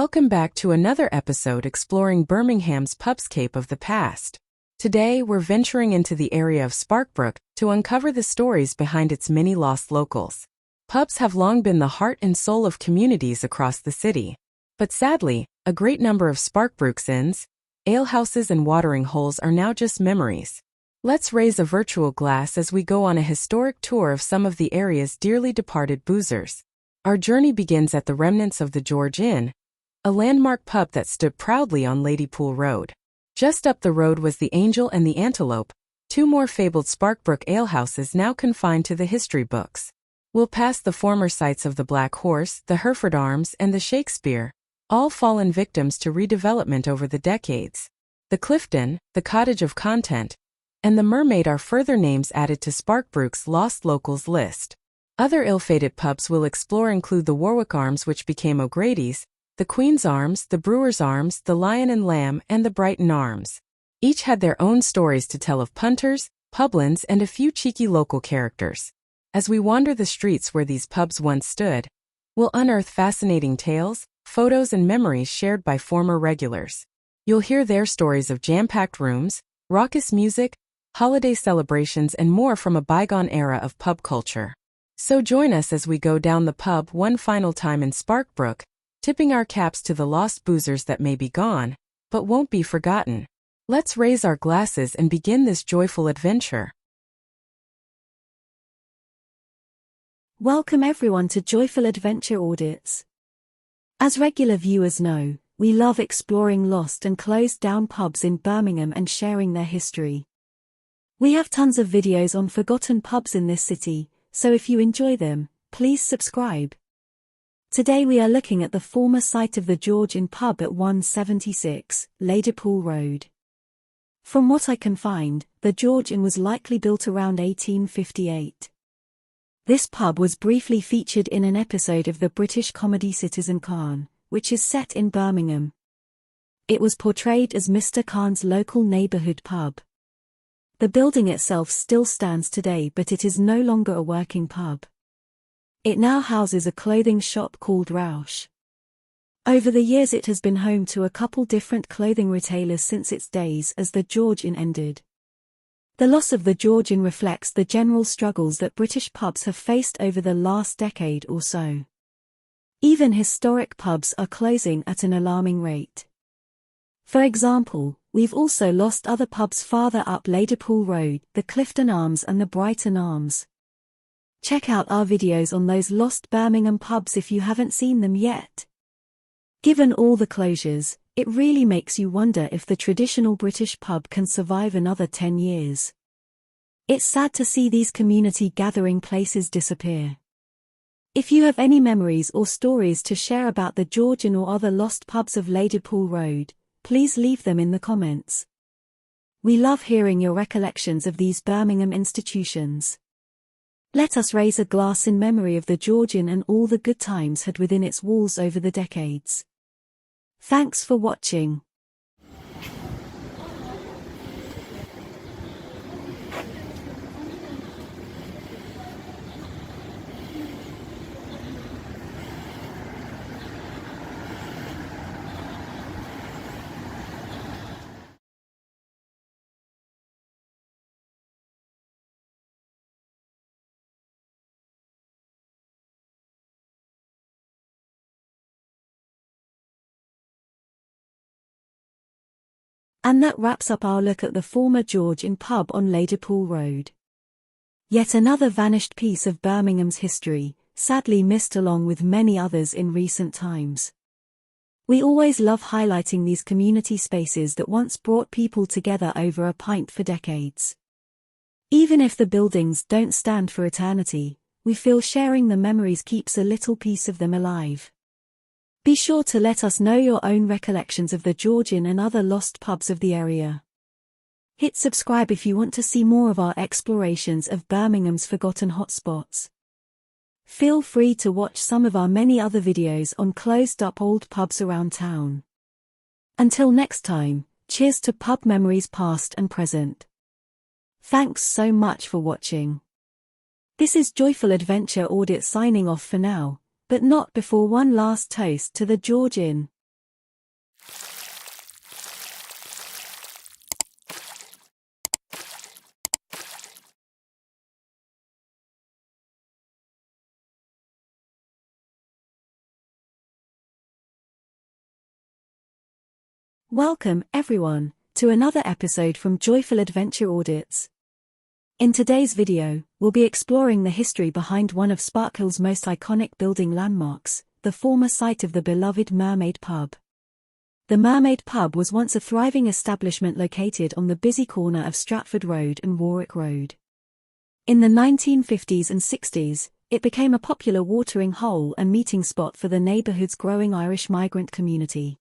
Welcome back to another episode exploring Birmingham's pubscape of the past. Today, we're venturing into the area of Sparkbrook to uncover the stories behind its many lost locals. Pubs have long been the heart and soul of communities across the city. But sadly, a great number of Sparkbrook's inns, alehouses and watering holes are now just memories. Let's raise a virtual glass as we go on a historic tour of some of the area's dearly departed boozers. Our journey begins at the remnants of the George Inn, a landmark pub that stood proudly on Ladypool Road. Just up the road was the Angel and the Antelope, two more fabled Sparkbrook alehouses now confined to the history books. We'll pass the former sites of the Black Horse, the Hereford Arms, and the Shakespeare, all fallen victims to redevelopment over the decades. The Clifton, the Cottage of Content, and the Mermaid are further names added to Sparkbrook's lost locals list. Other ill-fated pubs we'll explore include the Warwick Arms, which became O'Grady's, the Queen's Arms, the Brewers Arms, the Lion and Lamb, and the Brighton Arms. Each had their own stories to tell of punters, publins, and a few cheeky local characters. As we wander the streets where these pubs once stood, we'll unearth fascinating tales, photos, and memories shared by former regulars. You'll hear their stories of jam-packed rooms, raucous music, holiday celebrations, and more from a bygone era of pub culture. So join us as we go down the pub one final time in Sparkbrook, tipping our caps to the lost boozers that may be gone, but won't be forgotten. Let's raise our glasses and begin this joyful adventure. Welcome everyone to Joyful Adventure Audits. As regular viewers know, we love exploring lost and closed-down pubs in Birmingham and sharing their history. We have tons of videos on forgotten pubs in this city, so if you enjoy them, please subscribe. Today we are looking at the former site of the Georgian Pub at 176, Ladypool Road. From what I can find, the Georgian was likely built around 1858. This pub was briefly featured in an episode of the British comedy Citizen Khan, which is set in Birmingham. It was portrayed as Mr. Khan's local neighborhood pub. The building itself still stands today, but it is no longer a working pub. It now houses a clothing shop called Rausch. Over the years it has been home to a couple different clothing retailers since its days as the Georgian ended. The loss of the Georgian reflects the general struggles that British pubs have faced over the last decade or so. Even historic pubs are closing at an alarming rate. For example, we've also lost other pubs farther up Ladypool Road, the Clifton Arms and the Brighton Arms. Check out our videos on those lost Birmingham pubs if you haven't seen them yet. Given all the closures, it really makes you wonder if the traditional British pub can survive another 10 years. It's sad to see these community gathering places disappear. If you have any memories or stories to share about the Georgian or other lost pubs of Ladypool Road, please leave them in the comments. We love hearing your recollections of these Birmingham institutions. Let us raise a glass in memory of the Georgian and all the good times had within its walls over the decades. Thanks for watching. And that wraps up our look at the former Georgian Pub on Ladypool Road. Yet another vanished piece of Birmingham's history, sadly missed along with many others in recent times. We always love highlighting these community spaces that once brought people together over a pint for decades. Even if the buildings don't stand for eternity, we feel sharing the memories keeps a little piece of them alive. Be sure to let us know your own recollections of the Georgian and other lost pubs of the area. Hit subscribe if you want to see more of our explorations of Birmingham's forgotten hotspots. Feel free to watch some of our many other videos on closed-up old pubs around town. Until next time, cheers to pub memories past and present. Thanks so much for watching. This is Joyful Adventure Audit signing off for now. But not before one last toast to the Georgian. Welcome, everyone, to another episode from Joyful Adventure Audits. In today's video, we'll be exploring the history behind one of Sparkhill's most iconic building landmarks, the former site of the beloved Mermaid Pub. The Mermaid Pub was once a thriving establishment located on the busy corner of Stratford Road and Warwick Road. In the 1950s and 60s, it became a popular watering hole and meeting spot for the neighborhood's growing Irish migrant community.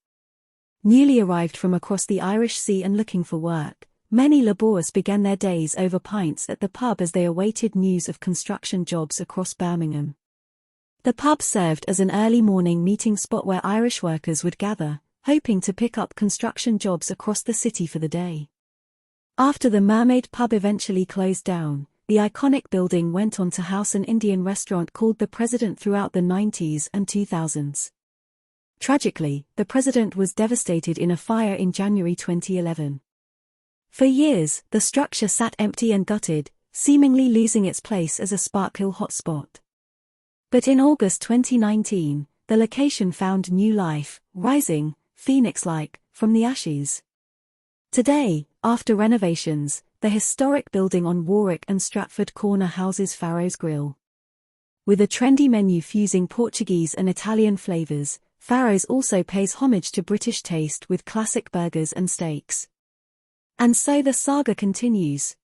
Newly arrived from across the Irish Sea and looking for work, many labourers began their days over pints at the pub as they awaited news of construction jobs across Birmingham. The pub served as an early morning meeting spot where Irish workers would gather, hoping to pick up construction jobs across the city for the day. After the Mermaid Pub eventually closed down, the iconic building went on to house an Indian restaurant called The President throughout the 90s and 2000s. Tragically, The President was devastated in a fire in January 2011. For years, the structure sat empty and gutted, seemingly losing its place as a Sparkhill hotspot. But in August 2019, the location found new life, rising, phoenix-like, from the ashes. Today, after renovations, the historic building on Warwick and Stratford Corner houses Farrow's Grill. With a trendy menu fusing Portuguese and Italian flavors, Farrow's also pays homage to British taste with classic burgers and steaks. And so the saga continues.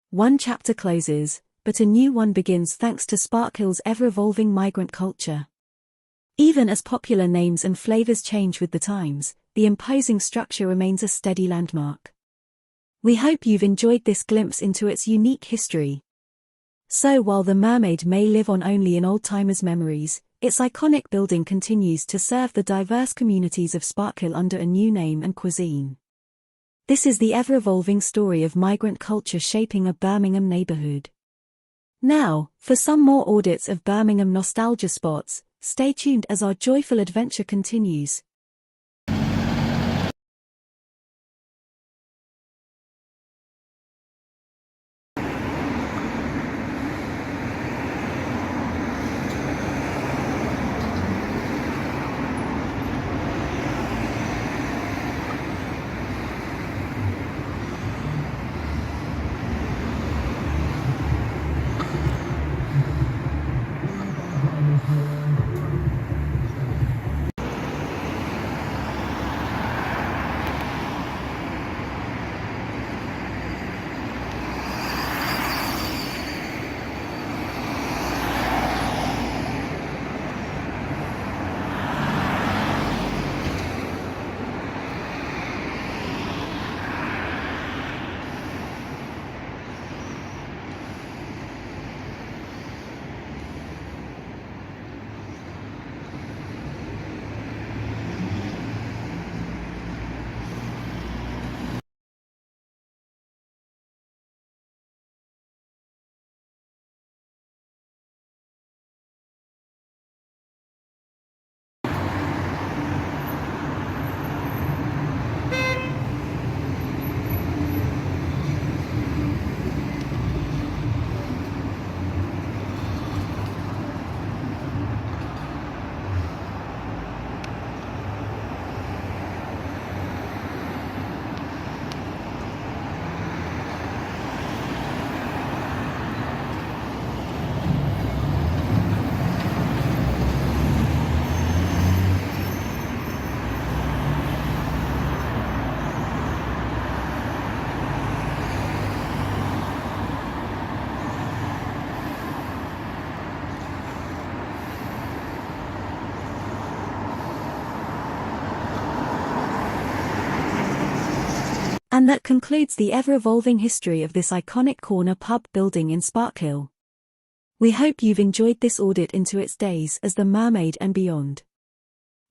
One chapter closes, but a new one begins thanks to Sparkhill's ever-evolving migrant culture. Even as popular names and flavors change with the times, the imposing structure remains a steady landmark. We hope you've enjoyed this glimpse into its unique history. So while the Mermaid may live on only in old-timers' memories, its iconic building continues to serve the diverse communities of Sparkhill under a new name and cuisine. This is the ever-evolving story of migrant culture shaping a Birmingham neighborhood. Now, for some more audits of Birmingham nostalgia spots, stay tuned as our joyful adventure continues. And that concludes the ever-evolving history of this iconic corner pub building in Sparkhill. We hope you've enjoyed this audit into its days as the Mermaid and beyond.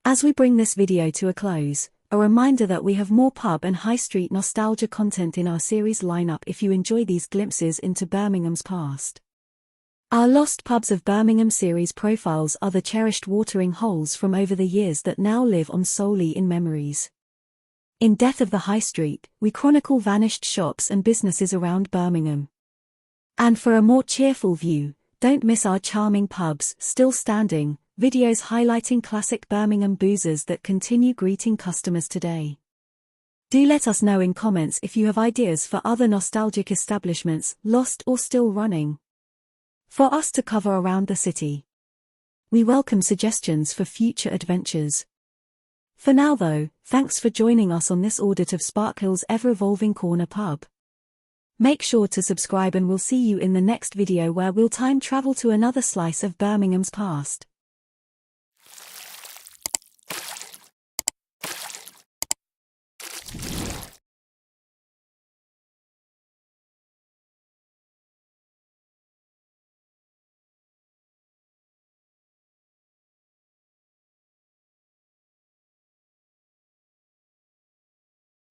As we bring this video to a close, a reminder that we have more pub and high street nostalgia content in our series lineup if you enjoy these glimpses into Birmingham's past. Our Lost Pubs of Birmingham series profiles are the cherished watering holes from over the years that now live on solely in memories. In Death of the High Street, we chronicle vanished shops and businesses around Birmingham. And for a more cheerful view, don't miss our charming pubs still standing, videos highlighting classic Birmingham boozers that continue greeting customers today. Do let us know in comments if you have ideas for other nostalgic establishments, lost or still running, for us to cover around the city. We welcome suggestions for future adventures. For now though, thanks for joining us on this audit of Sparkhill's ever-evolving corner pub. Make sure to subscribe and we'll see you in the next video where we'll time travel to another slice of Birmingham's past.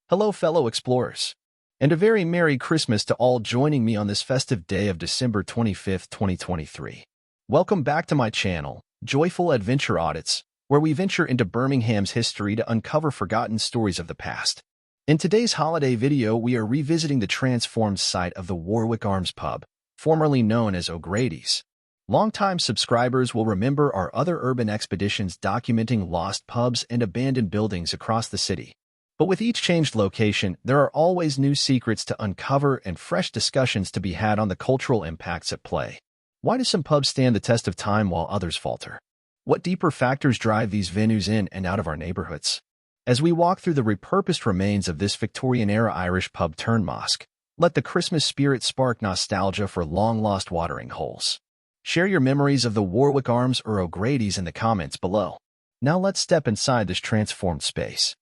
Hello fellow explorers, and a very Merry Christmas to all joining me on this festive day of December 25th, 2023. Welcome back to my channel, Joyful Adventure Audits, where we venture into Birmingham's history to uncover forgotten stories of the past. In today's holiday video, we are revisiting the transformed site of the Warwick Arms Pub, formerly known as O'Grady's. Longtime subscribers will remember our other urban expeditions documenting lost pubs and abandoned buildings across the city. But with each changed location, there are always new secrets to uncover and fresh discussions to be had on the cultural impacts at play. Why do some pubs stand the test of time while others falter? What deeper factors drive these venues in and out of our neighborhoods? As we walk through the repurposed remains of this Victorian-era Irish pub turned mosque, let the Christmas spirit spark nostalgia for long-lost watering holes. Share your memories of the Warwick Arms or O'Grady's in the comments below. Now let's step inside this transformed space.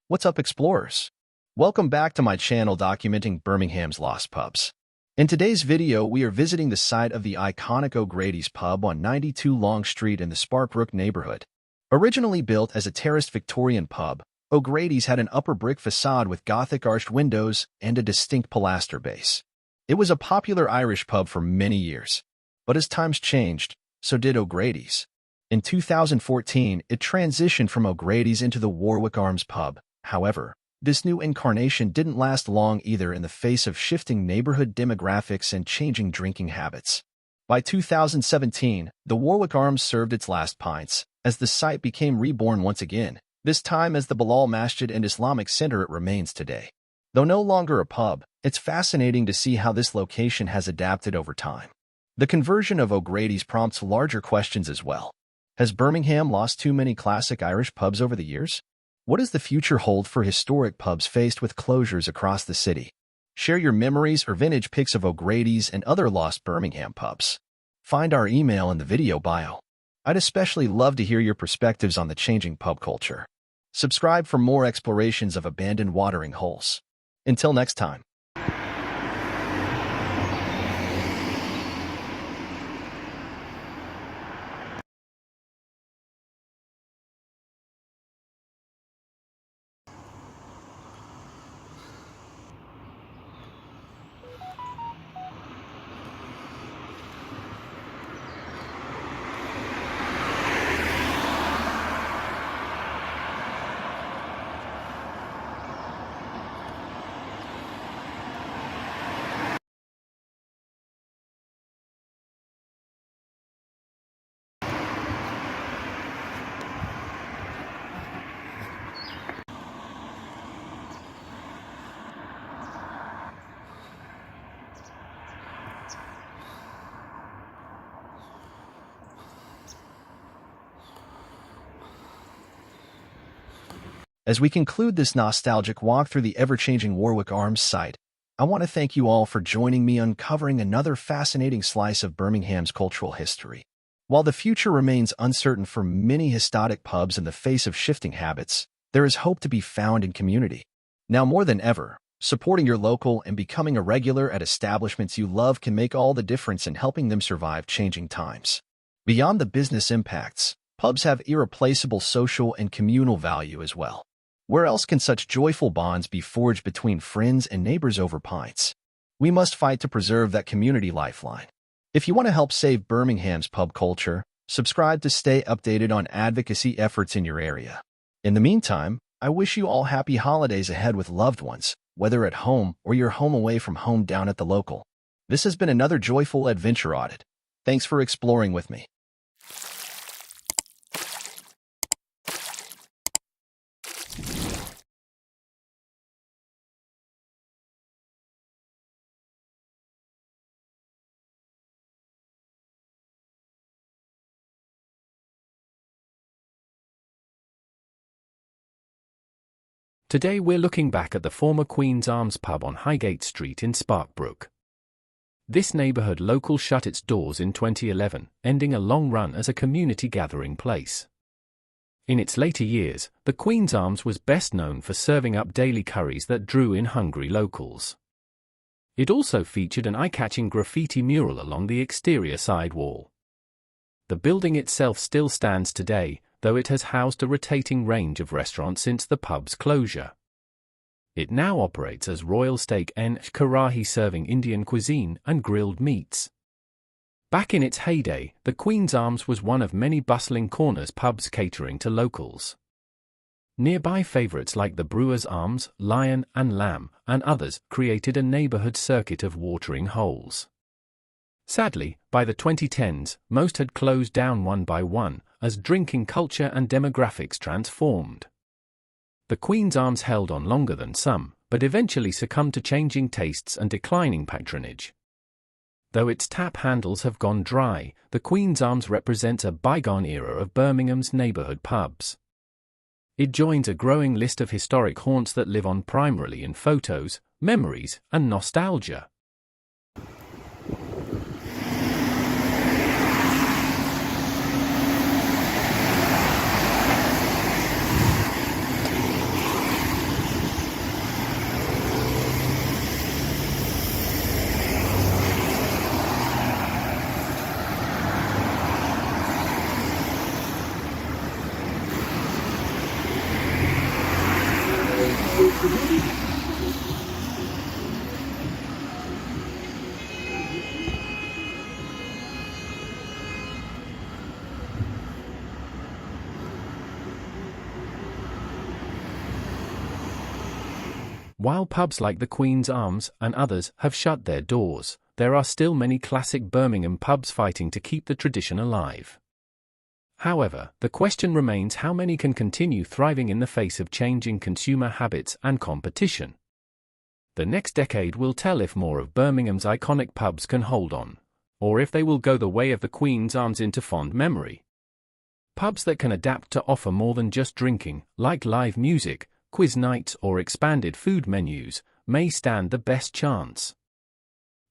What's up, explorers? Welcome back to my channel documenting Birmingham's lost pubs. In today's video, we are visiting the site of the iconic O'Grady's Pub on 92 Long Street in the Sparkbrook neighborhood. Originally built as a terraced Victorian pub, O'Grady's had an upper brick facade with Gothic arched windows and a distinct pilaster base. It was a popular Irish pub for many years, but as times changed, so did O'Grady's. In 2014, it transitioned from O'Grady's into the Warwick Arms Pub. However, this new incarnation didn't last long either in the face of shifting neighborhood demographics and changing drinking habits. By 2017, the Warwick Arms served its last pints, as the site became reborn once again, this time as the Bilal Masjid and Islamic Center it remains today. Though no longer a pub, it's fascinating to see how this location has adapted over time. The conversion of O'Grady's prompts larger questions as well. Has Birmingham lost too many classic Irish pubs over the years? What does the future hold for historic pubs faced with closures across the city? Share your memories or vintage pics of O'Grady's and other lost Birmingham pubs. Find our email in the video bio. I'd especially love to hear your perspectives on the changing pub culture. Subscribe for more explorations of abandoned watering holes. Until next time. As we conclude this nostalgic walk through the ever-changing Warwick Arms site, I want to thank you all for joining me uncovering another fascinating slice of Birmingham's cultural history. While the future remains uncertain for many historic pubs in the face of shifting habits, there is hope to be found in community. Now more than ever, supporting your local and becoming a regular at establishments you love can make all the difference in helping them survive changing times. Beyond the business impacts, pubs have irreplaceable social and communal value as well. Where else can such joyful bonds be forged between friends and neighbors over pints? We must fight to preserve that community lifeline. If you want to help save Birmingham's pub culture, subscribe to stay updated on advocacy efforts in your area. In the meantime, I wish you all happy holidays ahead with loved ones, whether at home or you're home away from home down at the local. This has been another joyful adventure audit. Thanks for exploring with me. Today we're looking back at the former Queen's Arms Pub on Highgate Street in Sparkbrook. This neighborhood local shut its doors in 2011, ending a long run as a community gathering place. In its later years, the Queen's Arms was best known for serving up daily curries that drew in hungry locals. It also featured an eye-catching graffiti mural along the exterior side wall. The building itself still stands today, though it has housed a rotating range of restaurants since the pub's closure. It now operates as Royal Steak and Karahi, serving Indian cuisine and grilled meats. Back in its heyday, the Queen's Arms was one of many bustling corners pubs catering to locals. Nearby favorites like the Brewers Arms, Lion and Lamb, and others created a neighborhood circuit of watering holes. Sadly, by the 2010s, most had closed down one by one, as drinking culture and demographics transformed. The Queen's Arms held on longer than some, but eventually succumbed to changing tastes and declining patronage. Though its tap handles have gone dry, the Queen's Arms represents a bygone era of Birmingham's neighborhood pubs. It joins a growing list of historic haunts that live on primarily in photos, memories, and nostalgia. While pubs like the Queen's Arms and others have shut their doors, there are still many classic Birmingham pubs fighting to keep the tradition alive. However, the question remains how many can continue thriving in the face of changing consumer habits and competition. The next decade will tell if more of Birmingham's iconic pubs can hold on, or if they will go the way of the Queen's Arms into fond memory. Pubs that can adapt to offer more than just drinking, like live music, quiz nights or expanded food menus, may stand the best chance.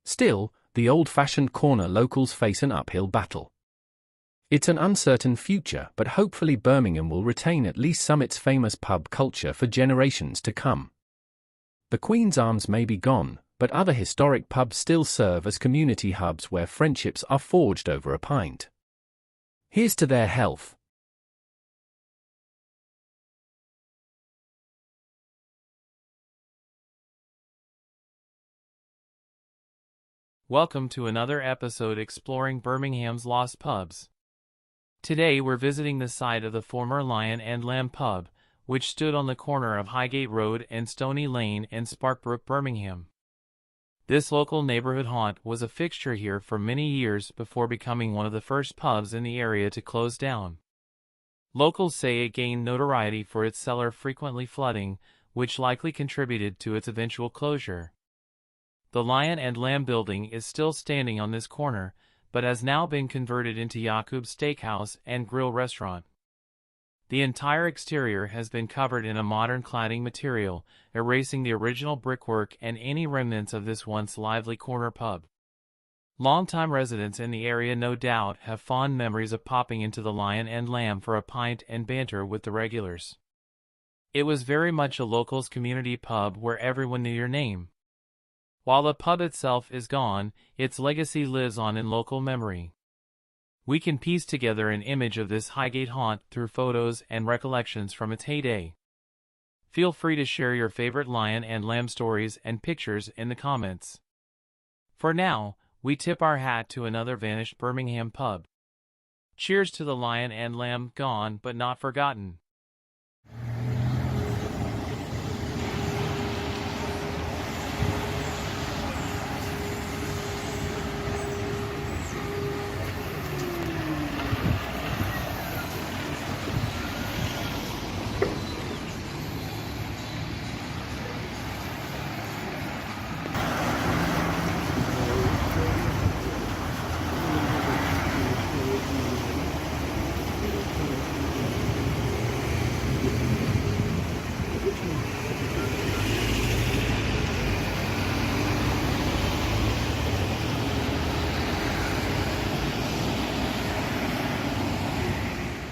Still, the old-fashioned corner locals face an uphill battle. It's an uncertain future, but hopefully Birmingham will retain at least some of its famous pub culture for generations to come. The Queen's Arms may be gone, but other historic pubs still serve as community hubs where friendships are forged over a pint. Here's to their health. Welcome to another episode exploring Birmingham's lost pubs. Today we're visiting the site of the former Lion and Lamb Pub, which stood on the corner of Highgate Road and Stony Lane in Sparkbrook, Birmingham. This local neighborhood haunt was a fixture here for many years before becoming one of the first pubs in the area to close down. Locals say it gained notoriety for its cellar frequently flooding, which likely contributed to its eventual closure. The Lion and Lamb building is still standing on this corner, but has now been converted into Yakub's Steakhouse and Grill restaurant. The entire exterior has been covered in a modern cladding material, erasing the original brickwork and any remnants of this once lively corner pub. Longtime residents in the area no doubt have fond memories of popping into the Lion and Lamb for a pint and banter with the regulars. It was very much a locals' community pub where everyone knew your name. While the pub itself is gone, its legacy lives on in local memory. We can piece together an image of this Highgate haunt through photos and recollections from its heyday. Feel free to share your favorite Lion and Lamb stories and pictures in the comments. For now, we tip our hat to another vanished Birmingham pub. Cheers to the Lion and Lamb gone but not forgotten.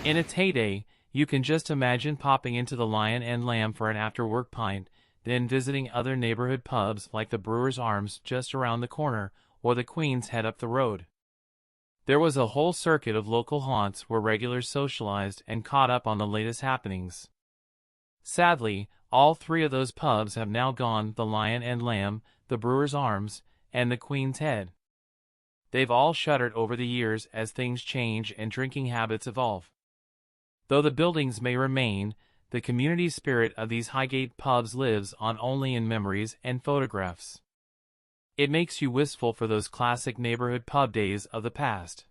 In its heyday, you can just imagine popping into the Lion and Lamb for an after-work pint, then visiting other neighborhood pubs like the Brewers Arms just around the corner or the Queen's Head up the road. There was a whole circuit of local haunts where regulars socialized and caught up on the latest happenings. Sadly, all three of those pubs have now gone: the Lion and Lamb, the Brewers Arms, and the Queen's Head. They've all shuttered over the years as things change and drinking habits evolve. Though the buildings may remain, the community spirit of these Highgate pubs lives on only in memories and photographs. It makes you wistful for those classic neighborhood pub days of the past.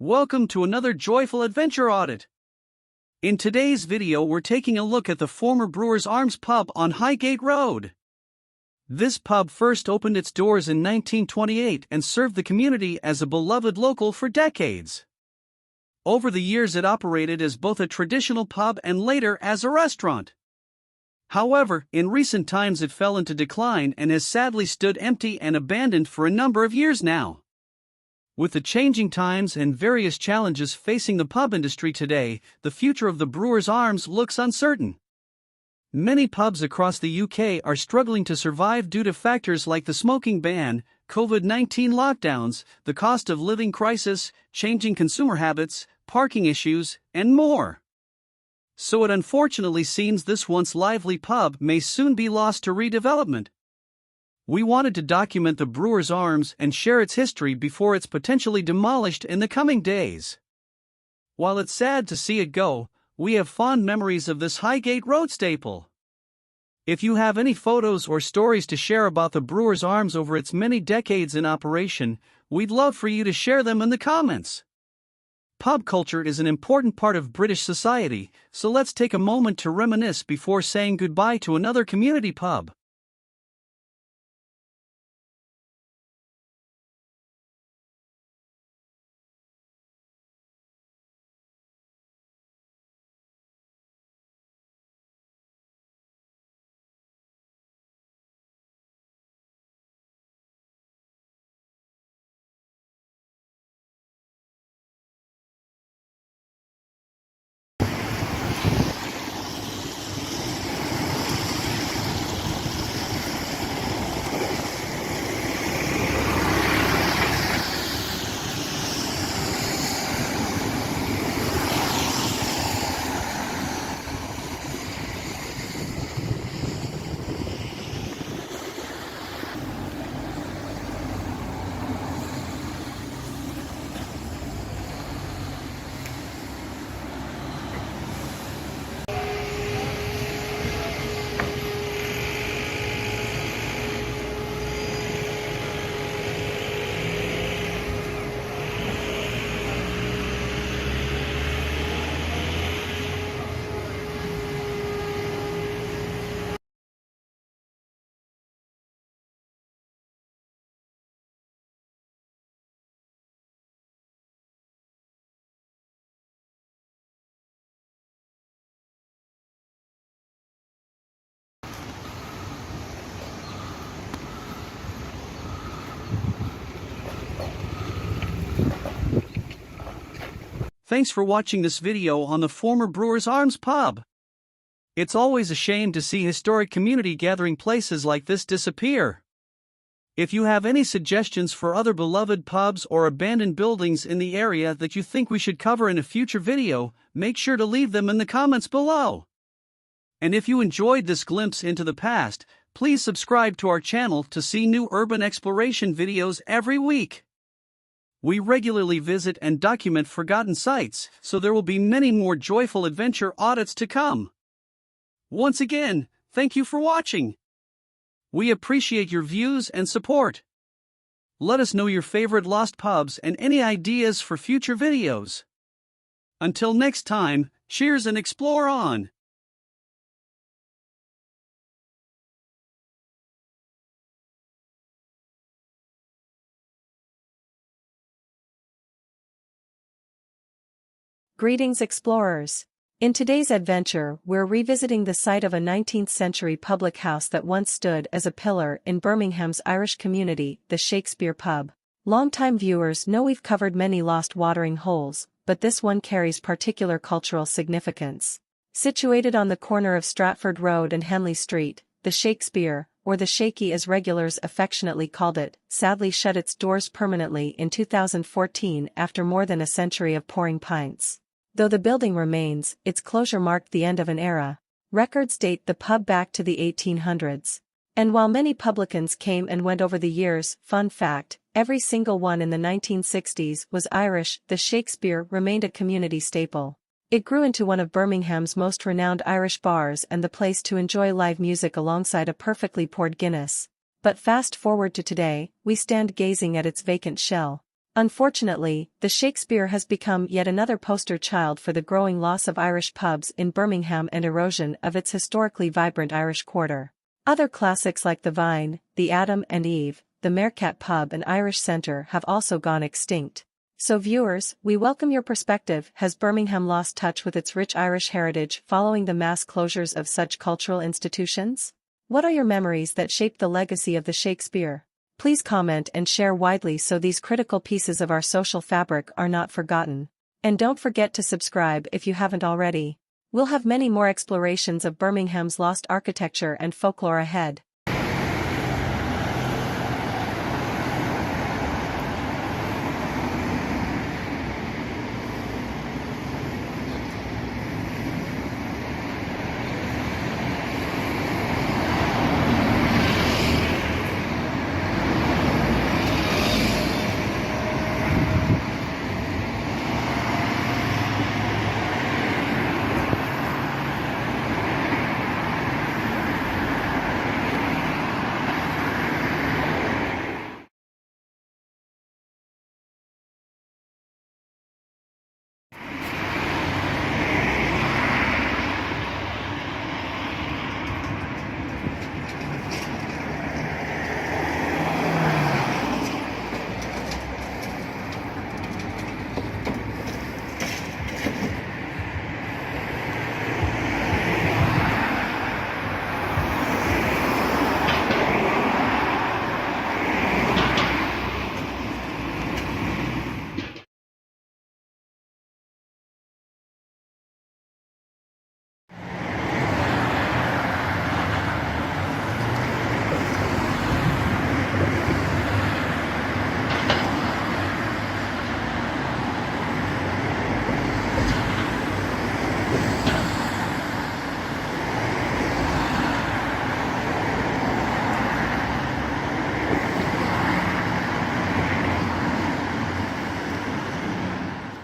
Welcome to another joyful adventure audit. In today's video, we're taking a look at the former Brewers Arms Pub on Highgate Road. This pub first opened its doors in 1928 and served the community as a beloved local for decades. Over the years, it operated as both a traditional pub and later as a restaurant. However, in recent times it fell into decline and has sadly stood empty and abandoned for a number of years now. With the changing times and various challenges facing the pub industry today, the future of the Brewers Arms looks uncertain. Many pubs across the UK are struggling to survive due to factors like the smoking ban, COVID-19 lockdowns, the cost of living crisis, changing consumer habits, parking issues, and more. So it unfortunately seems this once lively pub may soon be lost to redevelopment. We wanted to document the Brewers Arms and share its history before it's potentially demolished in the coming days. While it's sad to see it go, we have fond memories of this Highgate Road staple. If you have any photos or stories to share about the Brewers Arms over its many decades in operation, we'd love for you to share them in the comments. Pub culture is an important part of British society, so let's take a moment to reminisce before saying goodbye to another community pub. Thanks for watching this video on the former Brewers Arms Pub. It's always a shame to see historic community gathering places like this disappear. If you have any suggestions for other beloved pubs or abandoned buildings in the area that you think we should cover in a future video, make sure to leave them in the comments below. And if you enjoyed this glimpse into the past, please subscribe to our channel to see new urban exploration videos every week. We regularly visit and document forgotten sites, so there will be many more joyful adventure audits to come. Once again, thank you for watching. We appreciate your views and support. Let us know your favorite lost pubs and any ideas for future videos. Until next time, cheers and explore on! Greetings explorers! In today's adventure, we're revisiting the site of a 19th-century public house that once stood as a pillar in Birmingham's Irish community, the Shakespeare Pub. Longtime viewers know we've covered many lost watering holes, but this one carries particular cultural significance. Situated on the corner of Stratford Road and Henley Street, the Shakespeare, or the Shaky as regulars affectionately called it, sadly shut its doors permanently in 2014 after more than a century of pouring pints. Though the building remains, its closure marked the end of an era. Records date the pub back to the 1800s. And while many publicans came and went over the years, fun fact, every single one in the 1960s was Irish. The Shakespeare remained a community staple. It grew into one of Birmingham's most renowned Irish bars and the place to enjoy live music alongside a perfectly poured Guinness. But fast forward to today, we stand gazing at its vacant shell. Unfortunately, the Shakespeare has become yet another poster child for the growing loss of Irish pubs in Birmingham and erosion of its historically vibrant Irish quarter. Other classics like the Vine, the Adam and Eve, the Mermaid Pub and Irish Centre have also gone extinct. So viewers, we welcome your perspective. Has Birmingham lost touch with its rich Irish heritage following the mass closures of such cultural institutions? What are your memories that shaped the legacy of the Shakespeare? Please comment and share widely so these critical pieces of our social fabric are not forgotten. And don't forget to subscribe if you haven't already. We'll have many more explorations of Birmingham's lost architecture and folklore ahead.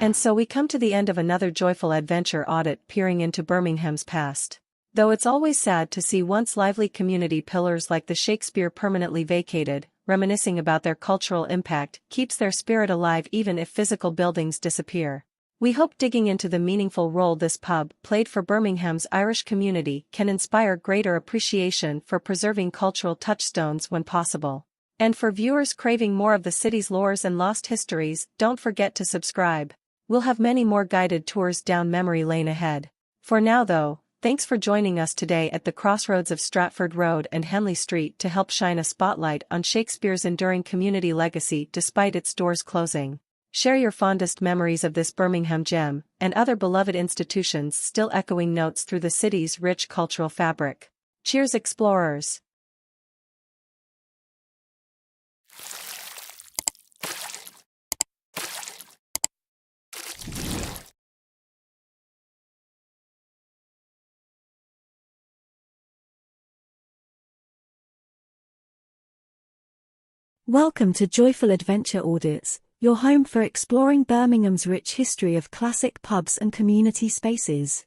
And so we come to the end of another joyful adventure audit peering into Birmingham's past. Though it's always sad to see once lively community pillars like the Shakespeare permanently vacated, reminiscing about their cultural impact keeps their spirit alive even if physical buildings disappear. We hope digging into the meaningful role this pub played for Birmingham's Irish community can inspire greater appreciation for preserving cultural touchstones when possible. And for viewers craving more of the city's lores and lost histories, don't forget to subscribe. We'll have many more guided tours down memory lane ahead. For now though, thanks for joining us today at the crossroads of Stratford Road and Henley Street to help shine a spotlight on Shakespeare's enduring community legacy despite its doors closing. Share your fondest memories of this Birmingham gem and other beloved institutions still echoing notes through the city's rich cultural fabric. Cheers explorers! Welcome to Joyful Adventure Audits, your home for exploring Birmingham's rich history of classic pubs and community spaces.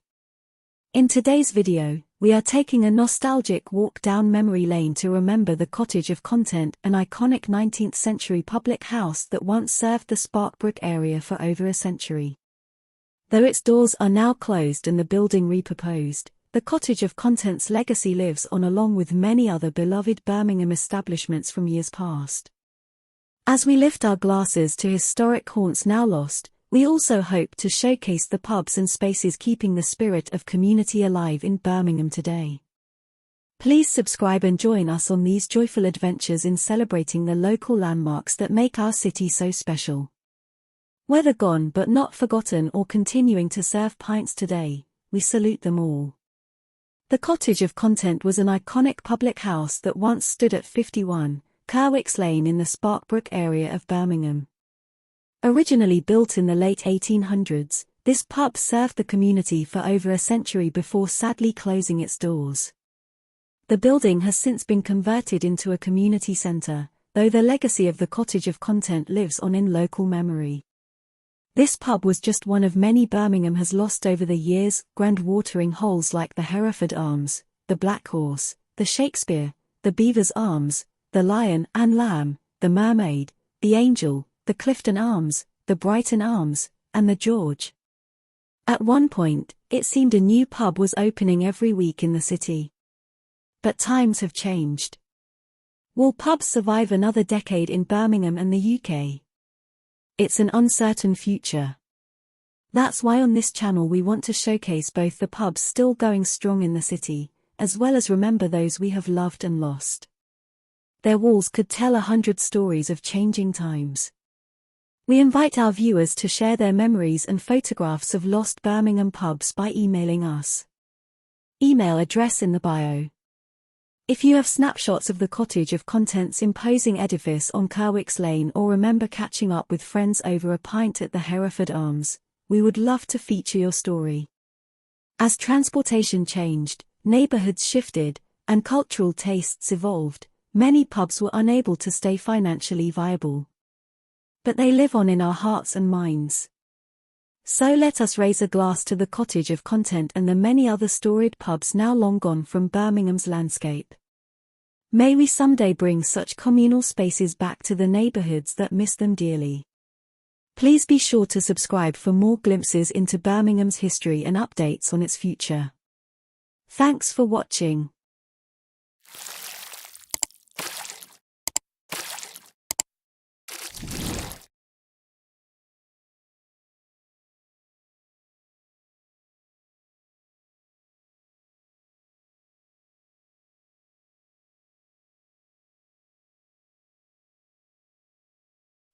In today's video, we are taking a nostalgic walk down memory lane to remember the Cottage of Content, an iconic 19th century public house that once served the Sparkbrook area for over a century. Though its doors are now closed and the building repurposed, the Cottage of Content's legacy lives on along with many other beloved Birmingham establishments from years past. As we lift our glasses to historic haunts now lost, We also hope to showcase the pubs and spaces keeping the spirit of community alive in Birmingham today. Please subscribe and join us on these joyful adventures in celebrating the local landmarks that make our city so special. Whether gone but not forgotten or continuing to serve pints today, we salute them all. The Cottage of Content was an iconic public house that once stood at 51 Kerwick's Lane in the Sparkbrook area of Birmingham. Originally built in the late 1800s, this pub served the community for over a century before sadly closing its doors. The building has since been converted into a community centre, though the legacy of the Cottage of Content lives on in local memory. This pub was just one of many Birmingham has lost over the years. Grand watering holes like the Hereford Arms, the Black Horse, the Shakespeare, the Brewers Arms, the Lion and Lamb, the Mermaid, the Angel, the Clifton Arms, the Brighton Arms, and the George. At one point, it seemed a new pub was opening every week in the city. But times have changed. Will pubs survive another decade in Birmingham and the UK? It's an uncertain future. That's why on this channel we want to showcase both the pubs still going strong in the city, as well as remember those we have loved and lost. Their walls could tell 100 stories of changing times. We invite our viewers to share their memories and photographs of lost Birmingham pubs by emailing us. Email address in the bio. If you have snapshots of the Cottage of Content's imposing edifice on Kerwick's Lane or remember catching up with friends over a pint at the Hereford Arms, we would love to feature your story. As transportation changed, neighbourhoods shifted, and cultural tastes evolved, many pubs were unable to stay financially viable. But they live on in our hearts and minds. So let us raise a glass to the Cottage of Content and the many other storied pubs now long gone from Birmingham's landscape. May we someday bring such communal spaces back to the neighbourhoods that miss them dearly. Please be sure to subscribe for more glimpses into Birmingham's history and updates on its future. Thanks for watching.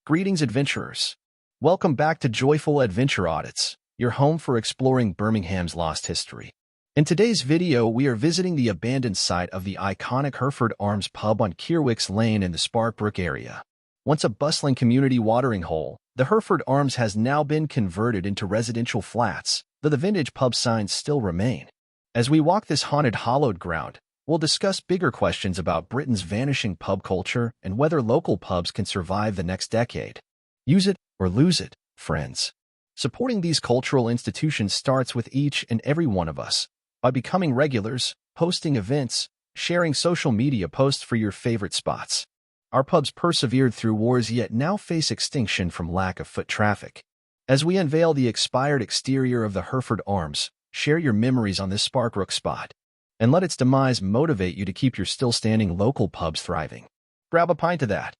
Greetings, adventurers. Welcome back to Joyful Adventure Audits, your home for exploring Birmingham's lost history. In today's video, we are visiting the abandoned site of the iconic Hereford Arms Pub on Kerwick's Lane in the Sparkbrook area. Once a bustling community watering hole, the Hereford Arms has now been converted into residential flats, though the vintage pub signs still remain. As we walk this haunted hallowed ground, we'll discuss bigger questions about Britain's vanishing pub culture and whether local pubs can survive the next decade. Use it or lose it, friends. Supporting these cultural institutions starts with each and every one of us. By becoming regulars, hosting events, sharing social media posts for your favorite spots. Our pubs persevered through wars yet now face extinction from lack of foot traffic. As we unveil the expired exterior of the Hereford Arms, share your memories on this Sparkbrook spot. And let its demise motivate you to keep your still-standing local pubs thriving. Grab a pint of that.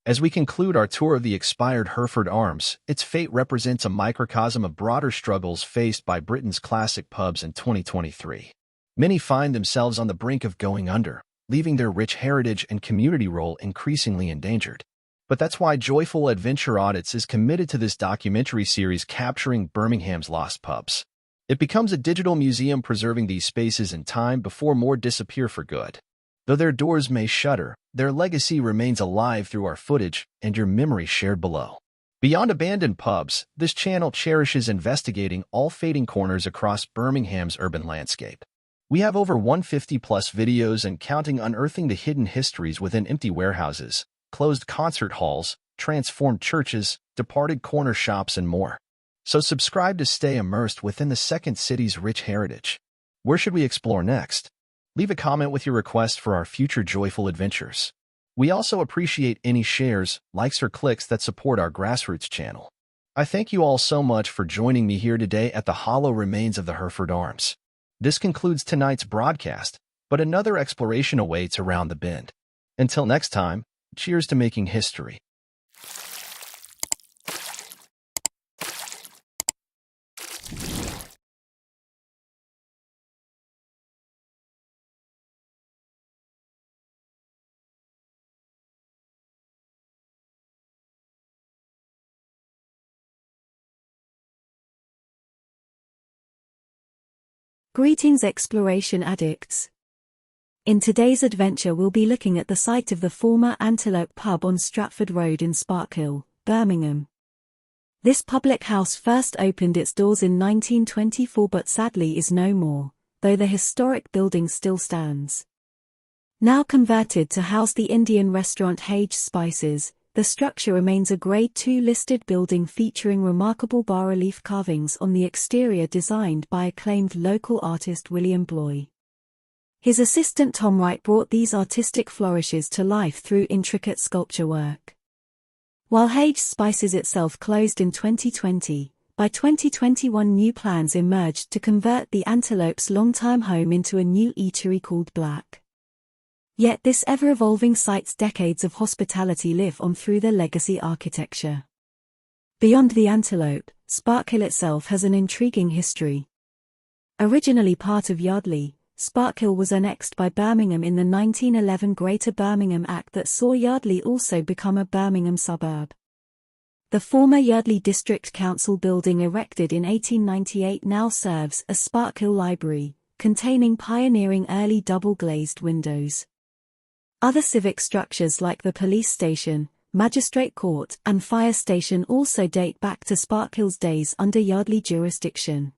As we conclude our tour of the expired Hereford Arms, its fate represents a microcosm of broader struggles faced by Britain's classic pubs in 2023. Many find themselves on the brink of going under, leaving their rich heritage and community role increasingly endangered. But that's why Joyful Adventure Audits is committed to this documentary series capturing Birmingham's lost pubs. It becomes a digital museum preserving these spaces in time before more disappear for good. Though their doors may shutter, their legacy remains alive through our footage and your memory shared below. Beyond abandoned pubs, this channel cherishes investigating all fading corners across Birmingham's urban landscape. We have over 150-plus videos and counting unearthing the hidden histories within empty warehouses, closed concert halls, transformed churches, departed corner shops, and more. So subscribe to stay immersed within the second city's rich heritage. Where should we explore next? Leave a comment with your request for our future joyful adventures. We also appreciate any shares, likes, or clicks that support our grassroots channel. I thank you all so much for joining me here today at the hollow remains of the Hereford Arms. This concludes tonight's broadcast, but another exploration awaits around the bend. Until next time, cheers to making history. Greetings, exploration addicts. In today's adventure, we'll be looking at the site of the former Antelope Pub on Stratford Road in Sparkhill, Birmingham. This public house first opened its doors in 1924 but sadly is no more, though the historic building still stands. Now converted to house the Indian restaurant Hage Spices, the structure remains a Grade II listed building featuring remarkable bas-relief carvings on the exterior designed by acclaimed local artist William Bloy. His assistant Tom Wright brought these artistic flourishes to life through intricate sculpture work. While Hage Spices itself closed in 2020, by 2021 new plans emerged to convert the Antelope's long-term home into a new eatery called Black. Yet this ever-evolving site's decades of hospitality live on through the legacy architecture. Beyond the Antelope, Sparkhill itself has an intriguing history. Originally part of Yardley, Sparkhill was annexed by Birmingham in the 1911 Greater Birmingham Act that saw Yardley also become a Birmingham suburb. The former Yardley District Council building erected in 1898 now serves as Sparkhill Library, containing pioneering early double-glazed windows. Other civic structures like the police station, magistrate court, and fire station also date back to Sparkhill's days under Yardley jurisdiction.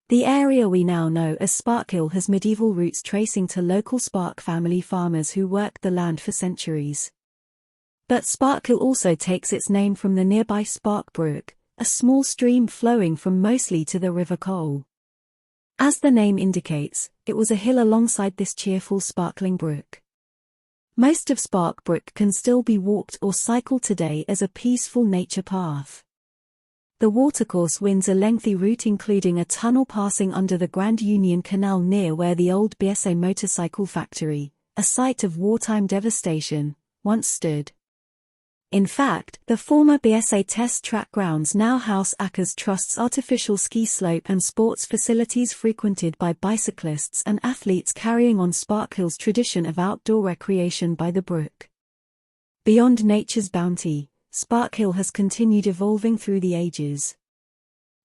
The area we now know as Sparkhill has medieval roots tracing to local Spark family farmers who worked the land for centuries. But Sparkhill also takes its name from the nearby Sparkbrook, a small stream flowing from Moseley to the River Cole. As the name indicates, it was a hill alongside this cheerful sparkling brook. Most of Sparkbrook can still be walked or cycled today as a peaceful nature path. The watercourse winds a lengthy route including a tunnel passing under the Grand Union Canal near where the old BSA motorcycle factory, a site of wartime devastation, once stood. In fact, the former BSA test track grounds now house Ackers Trust's artificial ski slope and sports facilities frequented by bicyclists and athletes carrying on Sparkhill's tradition of outdoor recreation by the brook. Beyond nature's bounty, Sparkhill has continued evolving through the ages.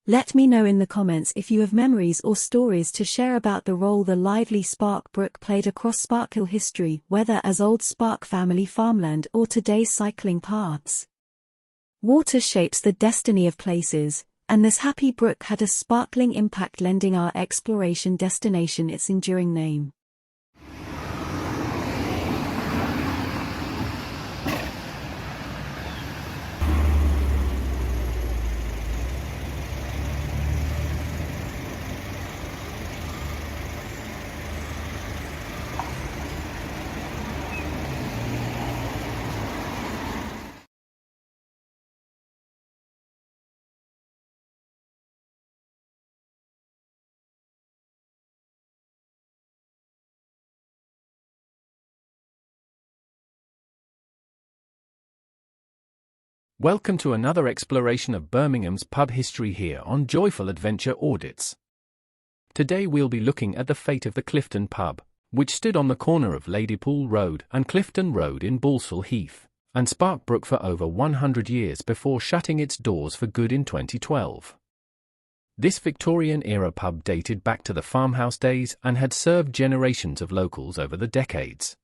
Let me know in the comments if you have memories or stories to share about the role the lively Sparkbrook played across Sparkhill history, whether as old Spark family farmland or today's cycling paths. Water shapes the destiny of places, and this happy brook had a sparkling impact, lending our exploration destination its enduring name. Welcome to another exploration of Birmingham's pub history here on Joyful Adventure Audits. Today we'll be looking at the fate of the Clifton Pub, which stood on the corner of Ladypool Road and Clifton Road in Balsall Heath and Sparkbrook for over 100 years before shutting its doors for good in 2012. This Victorian-era pub dated back to the farmhouse days and had served generations of locals over the decades.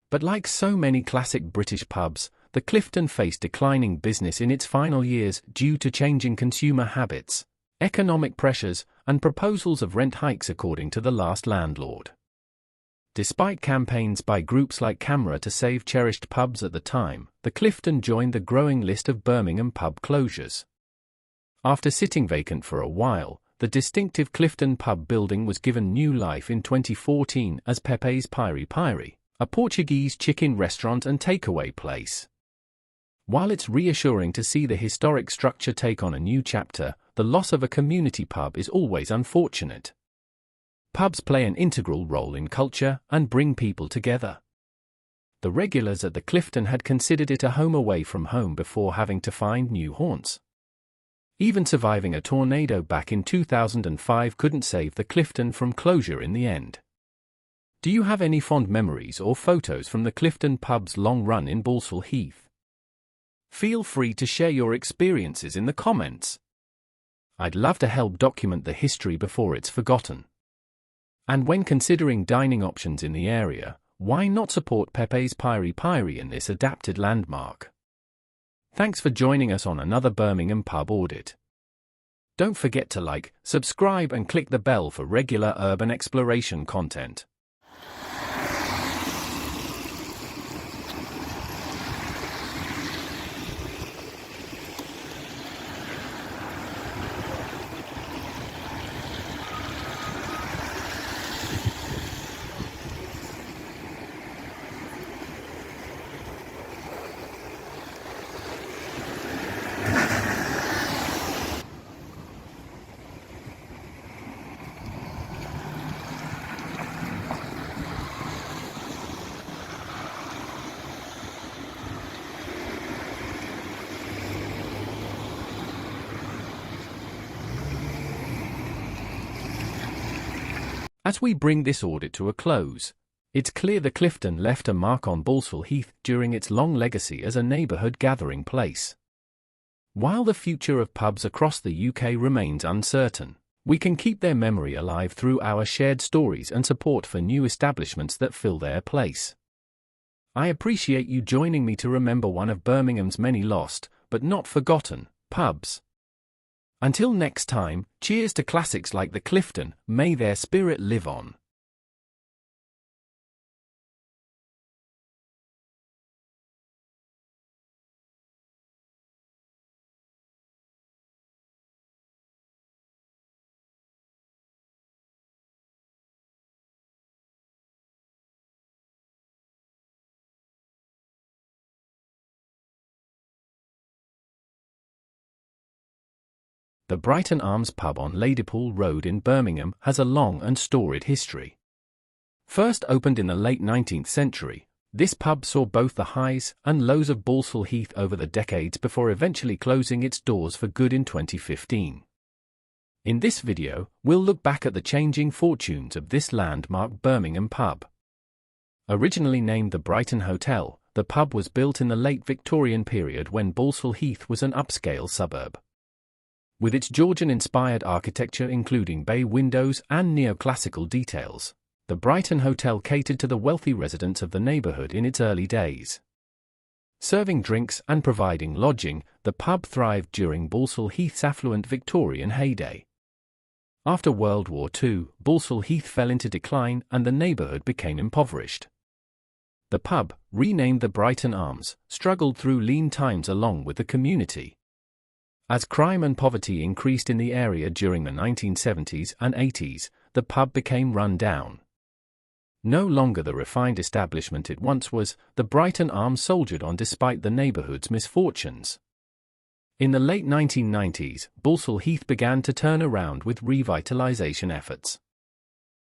But like so many classic British pubs, the Clifton faced declining business in its final years due to changing consumer habits, economic pressures, and proposals of rent hikes according to the last landlord. Despite campaigns by groups like CAMRA to save cherished pubs at the time, the Clifton joined the growing list of Birmingham pub closures. After sitting vacant for a while, the distinctive Clifton Pub building was given new life in 2014 as Pepe's Piri Piri, a Portuguese chicken restaurant and takeaway place. While it's reassuring to see the historic structure take on a new chapter, the loss of a community pub is always unfortunate. Pubs play an integral role in culture and bring people together. The regulars at the Clifton had considered it a home away from home before having to find new haunts. Even surviving a tornado back in 2005 couldn't save the Clifton from closure in the end. Do you have any fond memories or photos from the Clifton Pub's long run in Balsall Heath? Feel free to share your experiences in the comments. I'd love to help document the history before it's forgotten. And when considering dining options in the area, why not support Pepe's Piri Piri in this adapted landmark? Thanks for joining us on another Birmingham pub audit. Don't forget to like, subscribe and click the bell for regular urban exploration content. As we bring this audit to a close, it's clear the Clifton left a mark on Balsall Heath during its long legacy as a neighbourhood gathering place. While the future of pubs across the UK remains uncertain, we can keep their memory alive through our shared stories and support for new establishments that fill their place. I appreciate you joining me to remember one of Birmingham's many lost, but not forgotten, pubs. Until next time, cheers to classics like the Clifton, may their spirit live on. The Brighton Arms Pub on Ladypool Road in Birmingham has a long and storied history. First opened in the late 19th century, this pub saw both the highs and lows of Balsall Heath over the decades before eventually closing its doors for good in 2015. In this video, we'll look back at the changing fortunes of this landmark Birmingham pub. Originally named the Brighton Hotel, the pub was built in the late Victorian period when Balsall Heath was an upscale suburb. With its Georgian-inspired architecture including bay windows and neoclassical details, the Brighton Hotel catered to the wealthy residents of the neighbourhood in its early days. Serving drinks and providing lodging, the pub thrived during Balsall Heath's affluent Victorian heyday. After World War II, Balsall Heath fell into decline and the neighbourhood became impoverished. The pub, renamed the Brighton Arms, struggled through lean times along with the community. As crime and poverty increased in the area during the 1970s and 80s, the pub became run down. No longer the refined establishment it once was, the Brighton Arms soldiered on despite the neighbourhood's misfortunes. In the late 1990s, Balsall Heath began to turn around with revitalisation efforts.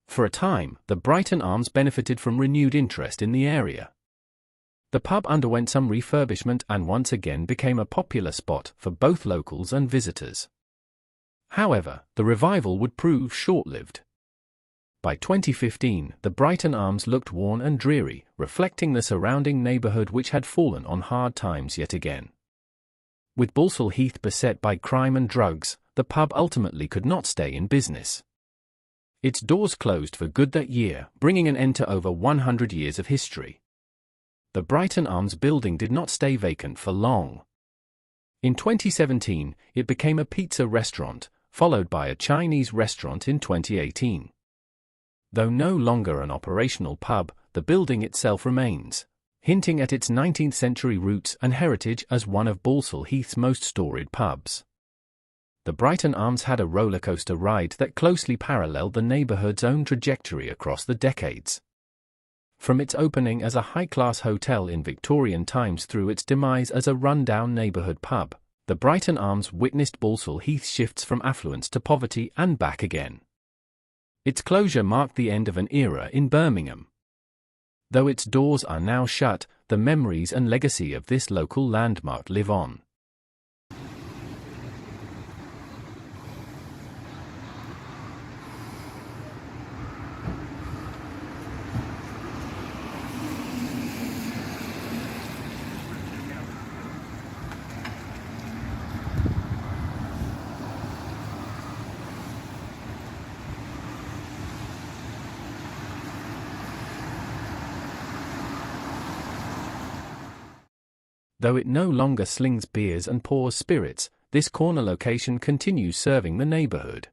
For a time, the Brighton Arms benefited from renewed interest in the area. The pub underwent some refurbishment and once again became a popular spot for both locals and visitors. However, the revival would prove short-lived. By 2015, the Brighton Arms looked worn and dreary, reflecting the surrounding neighbourhood which had fallen on hard times yet again. With Balsall Heath beset by crime and drugs, the pub ultimately could not stay in business. Its doors closed for good that year, bringing an end to over 100 years of history. The Brighton Arms building did not stay vacant for long. In 2017, it became a pizza restaurant, followed by a Chinese restaurant in 2018. Though no longer an operational pub, the building itself remains, hinting at its 19th-century roots and heritage as one of Balsall Heath's most storied pubs. The Brighton Arms had a rollercoaster ride that closely paralleled the neighbourhood's own trajectory across the decades. From its opening as a high-class hotel in Victorian times through its demise as a run-down neighbourhood pub, the Brighton Arms witnessed Balsall Heath's shifts from affluence to poverty and back again. Its closure marked the end of an era in Birmingham. Though its doors are now shut, the memories and legacy of this local landmark live on. Though it no longer slings beers and pours spirits, this corner location continues serving the neighbourhood.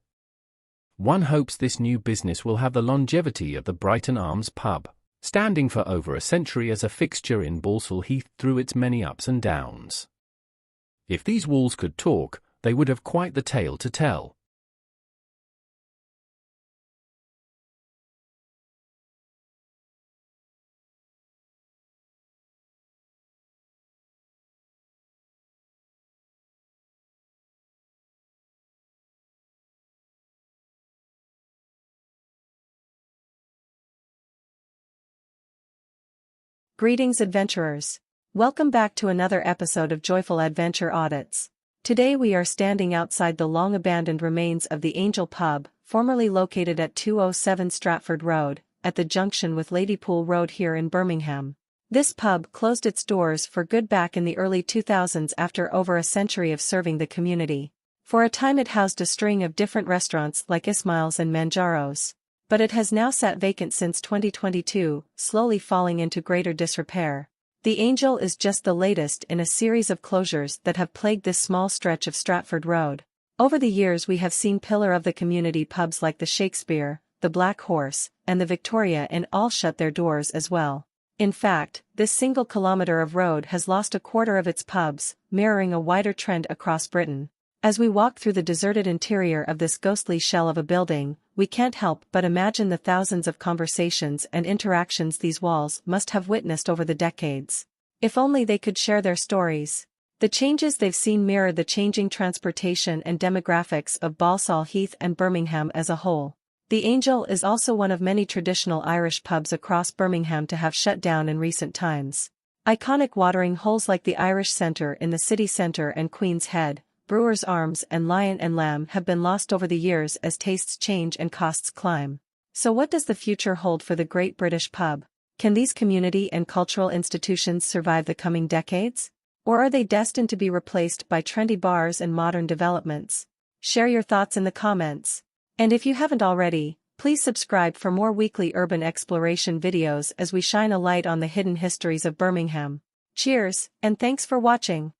One hopes this new business will have the longevity of the Brighton Arms pub, standing for over a century as a fixture in Balsall Heath through its many ups and downs. If these walls could talk, they would have quite the tale to tell. Greetings, adventurers. Welcome back to another episode of Joyful Adventure Audits. Today we are standing outside the long-abandoned remains of the Angel Pub, formerly located at 207 Stratford Road, at the junction with Ladypool Road here in Birmingham. This pub closed its doors for good back in the early 2000s after over a century of serving the community. For a time it housed a string of different restaurants like Ismail's and Manjaro's. But it has now sat vacant since 2022, slowly falling into greater disrepair. The Angel is just the latest in a series of closures that have plagued this small stretch of Stratford Road. Over the years we have seen pillar of the community pubs like the Shakespeare, the Black Horse, and the Victoria and all shut their doors as well. In fact, this single kilometre of road has lost a quarter of its pubs, mirroring a wider trend across Britain. As we walk through the deserted interior of this ghostly shell of a building, we can't help but imagine the thousands of conversations and interactions these walls must have witnessed over the decades. If only they could share their stories. The changes they've seen mirror the changing transportation and demographics of Balsall Heath and Birmingham as a whole. The Angel is also one of many traditional Irish pubs across Birmingham to have shut down in recent times. Iconic watering holes like the Irish Centre in the city centre and Queen's Head, Brewers Arms and Lion and Lamb have been lost over the years as tastes change and costs climb. So what does the future hold for the Great British Pub? Can these community and cultural institutions survive the coming decades? Or are they destined to be replaced by trendy bars and modern developments? Share your thoughts in the comments. And if you haven't already, please subscribe for more weekly urban exploration videos as we shine a light on the hidden histories of Birmingham. Cheers, and thanks for watching.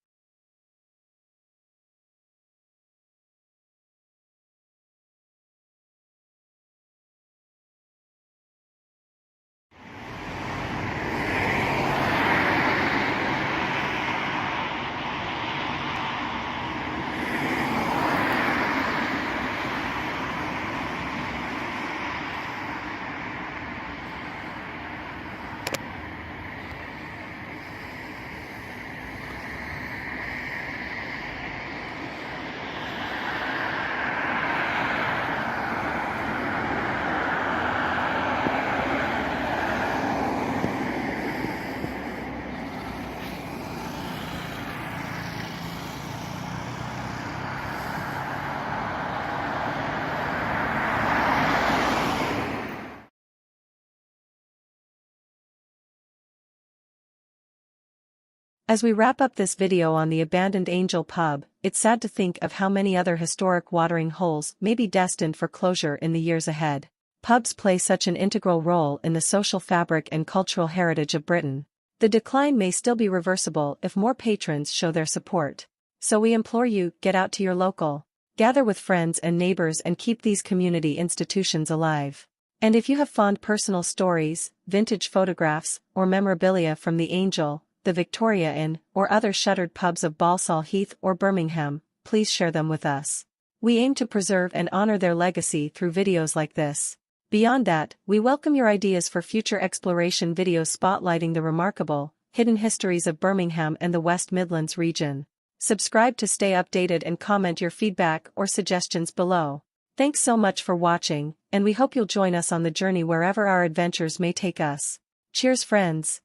As we wrap up this video on the abandoned Angel Pub, it's sad to think of how many other historic watering holes may be destined for closure in the years ahead. Pubs play such an integral role in the social fabric and cultural heritage of Britain. The decline may still be reversible if more patrons show their support. So we implore you, get out to your local. Gather with friends and neighbors and keep these community institutions alive. And if you have fond personal stories, vintage photographs, or memorabilia from the Angel, the Victoria Inn, or other shuttered pubs of Balsall Heath or Birmingham, please share them with us. We aim to preserve and honor their legacy through videos like this. Beyond that, we welcome your ideas for future exploration videos spotlighting the remarkable, hidden histories of Birmingham and the West Midlands region. Subscribe to stay updated and comment your feedback or suggestions below. Thanks so much for watching, and we hope you'll join us on the journey wherever our adventures may take us. Cheers, friends!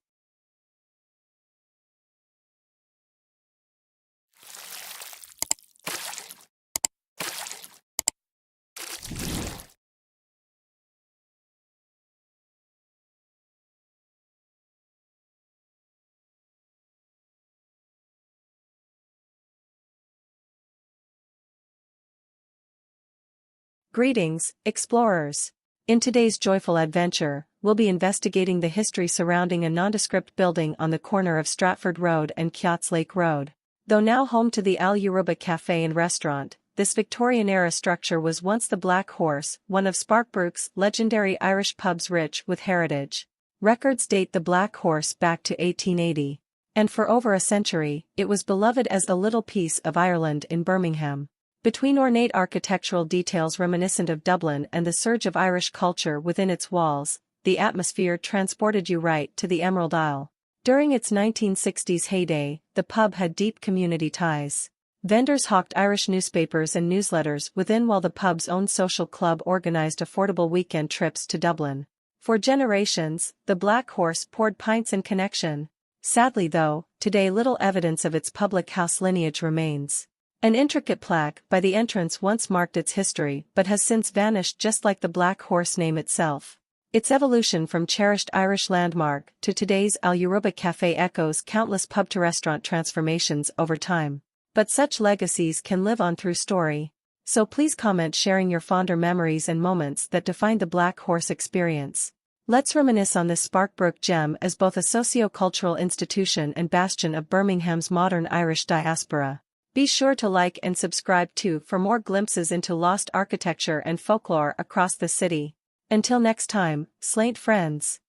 Greetings, explorers! In today's joyful adventure, we'll be investigating the history surrounding a nondescript building on the corner of Stratford Road and Kyots Lake Road. Though now home to the Al Yoruba Cafe and Restaurant, this Victorian-era structure was once the Black Horse, one of Sparkbrook's legendary Irish pubs rich with heritage. Records date the Black Horse back to 1880. And for over a century, it was beloved as a little piece of Ireland in Birmingham. Between ornate architectural details reminiscent of Dublin and the surge of Irish culture within its walls, the atmosphere transported you right to the Emerald Isle. During its 1960s heyday, the pub had deep community ties. Vendors hawked Irish newspapers and newsletters within, while the pub's own social club organized affordable weekend trips to Dublin. For generations, the Black Horse poured pints and connection. Sadly though, today little evidence of its public house lineage remains. An intricate plaque by the entrance once marked its history but has since vanished, just like the Black Horse name itself. Its evolution from cherished Irish landmark to today's Al Yoruba Cafe echoes countless pub-to-restaurant transformations over time. But such legacies can live on through story. So please comment sharing your fonder memories and moments that define the Black Horse experience. Let's reminisce on this Sparkbrook gem as both a socio-cultural institution and bastion of Birmingham's modern Irish diaspora. Be sure to like and subscribe too for more glimpses into lost architecture and folklore across the city. Until next time, slainte friends.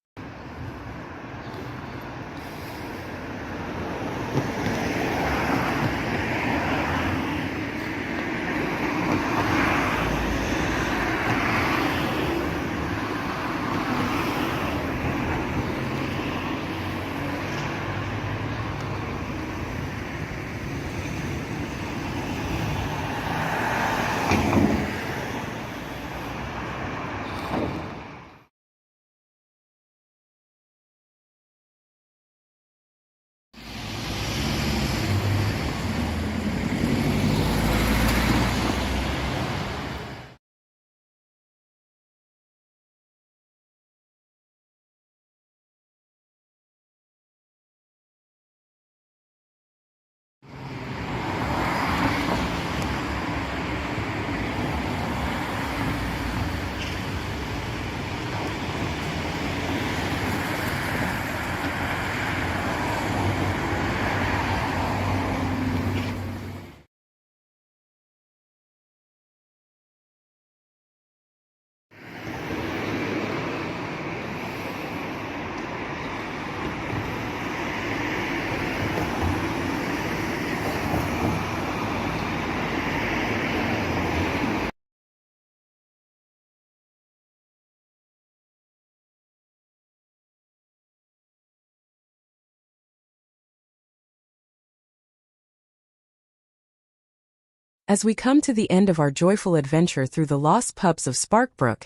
As we come to the end of our joyful adventure through the lost pubs of Sparkbrook,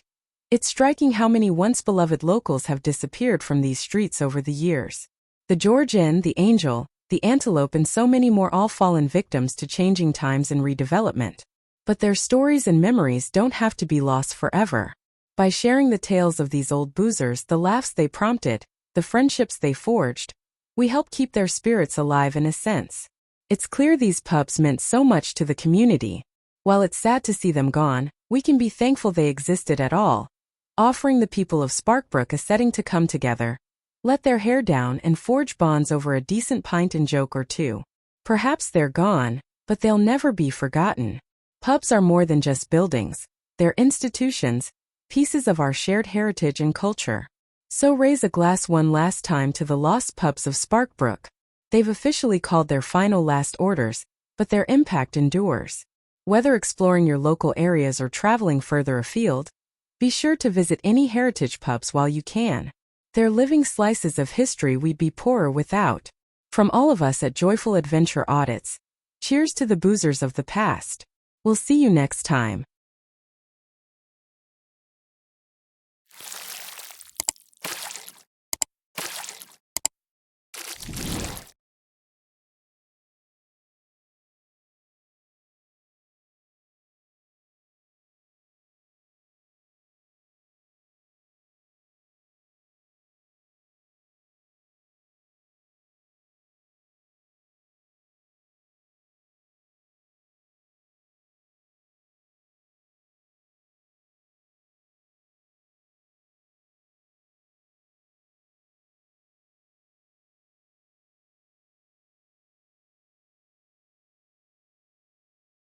it's striking how many once beloved locals have disappeared from these streets over the years. The Georgian, the Angel, the Antelope and so many more all fallen victims to changing times and redevelopment. But their stories and memories don't have to be lost forever. By sharing the tales of these old boozers, the laughs they prompted, the friendships they forged, We help keep their spirits alive in a sense. It's clear these pubs meant so much to the community. While it's sad to see them gone, we can be thankful they existed at all, offering the people of Sparkbrook a setting to come together, let their hair down and forge bonds over a decent pint and joke or two. Perhaps they're gone, but they'll never be forgotten. Pubs are more than just buildings. They're institutions, pieces of our shared heritage and culture. So raise a glass one last time to the lost pubs of Sparkbrook. They've officially called their final last orders, but their impact endures. Whether exploring your local areas or traveling further afield, be sure to visit any heritage pubs while you can. They're living slices of history we'd be poorer without. From all of us at Joyful Adventure Audits, cheers to the boozers of the past. We'll see you next time.